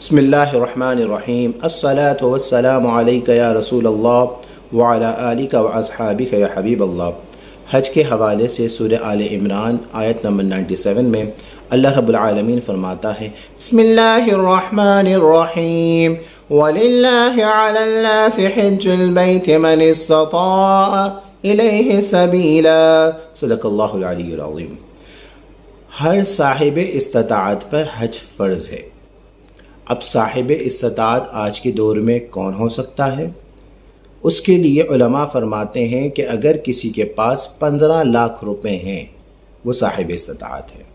बिस्मिल्लाहिर्रहमानिर्रहीम अस्सलातु वस्सलामु अलैका या रसूल अल्लाह व अला आलिका व अस्हाबिका या हबीब अल्लाह। हज के हवाले से सूरह आले इमरान आयत नंबर 97 में अल्लाह रब्बुल आलमीन फरमाता है, बिस्मिल्लाहिर्रहमानिर्रहीम वलिल्लाहि अलन्नासि हिज्जुल बैति मन इस्तताअ इलैहि सबीला। सदक़ल्लाहुल अलीयुल अज़ीम। हर साहिब इस्तिताअत पर हज फ़र्ज़ है। अब साहिब इस्तिताअत आज के दौर में कौन हो सकता है? उसके लिए उलमा फरमाते हैं कि अगर किसी के पास 15 लाख रुपए हैं वो साहिब इस्तिताअत है।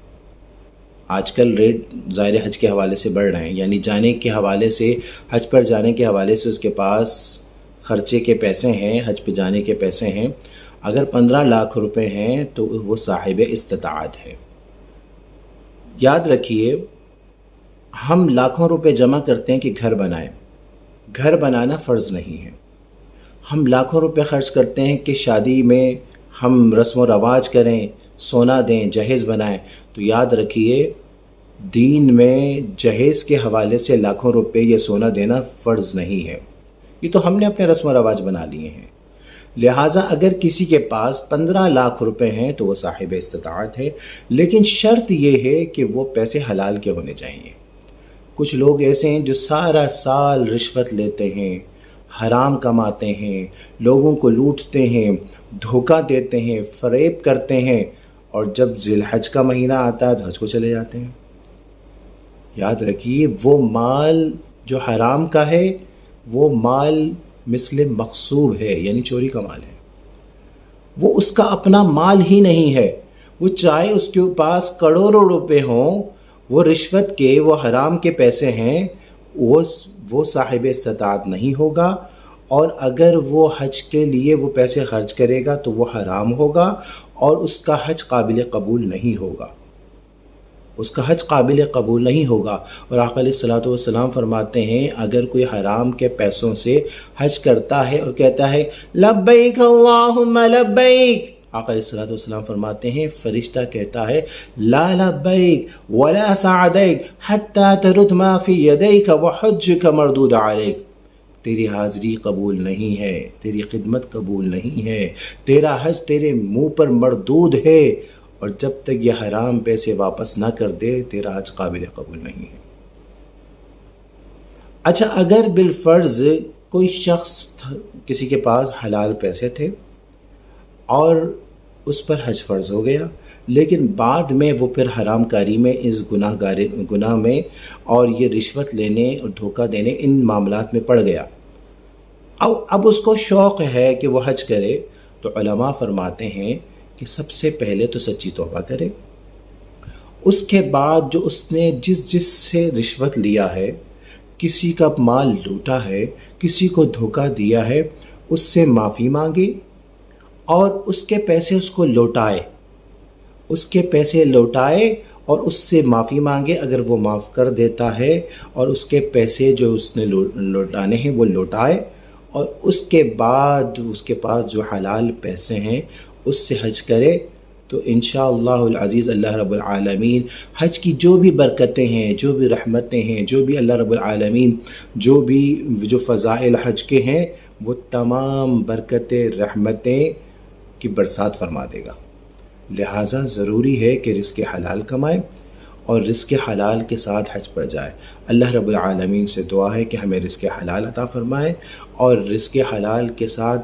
आजकल रेट ज़ाहिर हज के हवाले से बढ़ रहे हैं, यानी जाने के हवाले से, हज पर जाने के हवाले से उसके पास ख़र्चे के पैसे हैं, हज पर जाने के पैसे हैं। अगर 15 लाख रुपए हैं तो वो साहिब इस्तिताअत है। याद रखिए, हम लाखों रुपए जमा करते हैं कि घर बनाएं। घर बनाना फ़र्ज़ नहीं है। हम लाखों रुपए ख़र्च करते हैं कि शादी में हम रस्म व रवाज करें, सोना दें, जहेज़ बनाएं। तो याद रखिए, दीन में जहेज़ के हवाले से लाखों रुपए या सोना देना फ़र्ज़ नहीं है। ये तो हमने अपने रस्म व रवाज बना लिए हैं। लिहाजा अगर किसी के पास 15 लाख रुपए हैं तो वो साहिब इस्तिताअत है, लेकिन शर्त ये है कि वो पैसे हलाल के होने चाहिए। कुछ लोग ऐसे हैं जो सारा साल रिश्वत लेते हैं, हराम कमाते हैं, लोगों को लूटते हैं, धोखा देते हैं, फ़रेब करते हैं, और जब ज़िलहज का महीना आता है तो हज को चले जाते हैं। याद रखिए, वो माल जो हराम का है वो माल मिस्ले मक़सूब है, यानी चोरी का माल है। वो उसका अपना माल ही नहीं है। वो चाहे उसके पास करोड़ों रुपए हों, वो रिश्वत के, वो हराम के पैसे हैं, वो साहिब इस्तिताअत नहीं होगा। और अगर वो हज के लिए वो पैसे खर्च करेगा तो वो हराम होगा और उसका हज काबिल कबूल नहीं होगा। उसका हज काबिल कबूल नहीं होगा। और आका अलैहिस्सलातु वस्सलाम फरमाते हैं, अगर कोई हराम के पैसों से हज करता है और कहता है लब्बैक अल्लाहुम्मा लब्बैक, आका अलैहिस्सलातु वस्सलाम फरमाते हैं, फरिश्ता कहता है ला लब्बैक वला सअदैक हत्ता तरुद मा फी यदैक व हज्जुक मरदूद अलैक। तेरी हाज़िरी कबूल नहीं है, तेरी खिदमत कबूल नहीं है, तेरा हज तेरे मुँह पर मरदूद है, और जब तक ये हराम पैसे वापस ना कर दे तेरा हज काबिल कबूल नहीं है। अच्छा, अगर बिलफ़र्ज़ कोई शख्स किसी के पास हलाल पैसे थे और उस पर हज फ़र्ज़ हो गया, लेकिन बाद में वो फिर हरामकारी में, इस गुनाह में और ये रिश्वत लेने और धोखा देने, इन मामलात में पड़ गया। अब उसको शौक़ है कि वो हज करे, तो उलमा फरमाते हैं कि सबसे पहले तो सच्ची तौबा करे। उसके बाद जो उसने जिस से रिश्वत लिया है, किसी का माल लूटा है, किसी को धोखा दिया है, उससे माफ़ी मांगे और उसके पैसे उसको लौटाए। उसके पैसे लौटाए और उससे माफ़ी मांगे। अगर वो माफ़ कर देता है और उसके पैसे जो उसने लौटाने हैं वो लौटाए, और उसके बाद उसके पास जो हलाल पैसे हैं उससे हज करे, तो इंशाअल्लाहुल अज़ीज़ अल्लाह रब्बुल आलमीन हज की जो भी बरकतें हैं, जो भी रहमतें हैं, जो भी अल्लाह रब्बुल आलमीन जो फ़ज़ाइल हज के हैं, वो तमाम बरकतें, रहमतें की बरसात फरमा देगा। लिहाजा ज़रूरी है कि रिज़्क़ हलाल कमाएं और रिज़्क़ हलाल के साथ हज पर जाए। अल्लाह रब्बुल आलमीन से दुआ है कि हमें रिज़्क़ हलाल अता फ़रमाए और रिज़्क़ हलाल के साथ